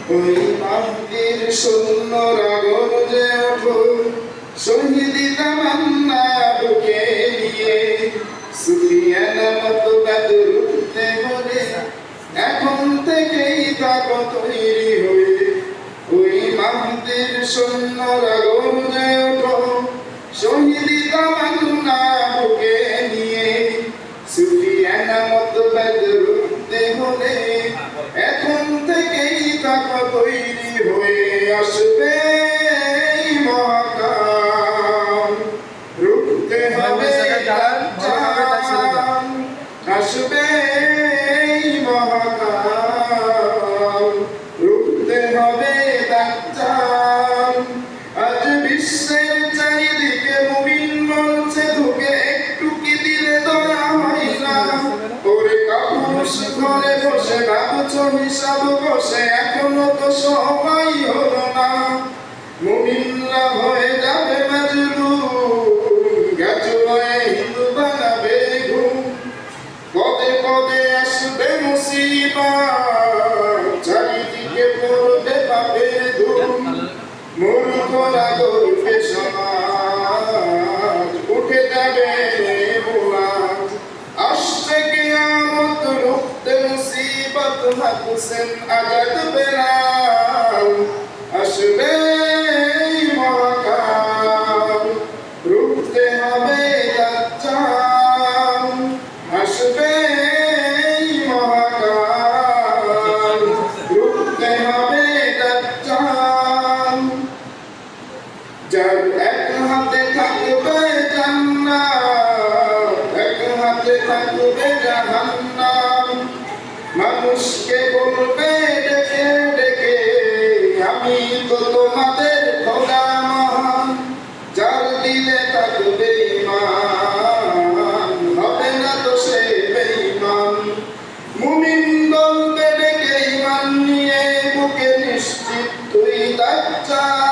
ওই মাহদির শূন্য রাগর যে ওঠো শহীদি তামান্না বুকে নিয়ে সুফিয়ানা মতো বাদরুতে হলে এখন থেকেই তাকো তৈরি হয়ে ওই মাহদির শূন্য রাগর যে ওঠো শহীদি তামান্না বুকে নিয়ে সুফিয়ানা মতো বাদরুতে হলে এখন থেকেই তাকো তৈরি হয়ে আসবে মহাকাল রুখতে হবে দাজ্জাল আসবে মহাকাল রুখতে হবে দাজ্জাল আজ বিশ্বের চারিদিকে মুমিন বলছে তোকে একটু কি দিলে দয়া হয় না ওরে কাপুরুষ ঘরে বসে ভাবছো হিসাব বসে এখনো তো সময় হলো না মুমিনরা হয়ে যাবে মাজলুম গাছু হয়ে হিন্দু বানাবে ঘুম পদে পদে আসবে মুসিবত চারিদিকে পড়বে পাপের ধুম মূর্খরা গর্বে সমাজ উঠে যাবে মুলাজ আসছে কিয়ামত রুখতে মুসিবত হাকুসেন আজাদ বেলাল আসবে মহাকাল রুখতে হবে দাজ্জাল আসবে মহাকাল রুখতে হবে দাজ্জাল যার এক হাতে থাকবে জান্নাত এক হাতে থাকবে জাহান্নাম মানুষকে বলবে ডেকে ডেকে আমি তো তোমাদের খোদা মহান যার দিলে থাকবে ঈমান হবে না তো সে বেঈমান মুমিন বলবে ডেকে ঈমান নিয়ে বুকে নিশ্চিত তুই দাজ্জাল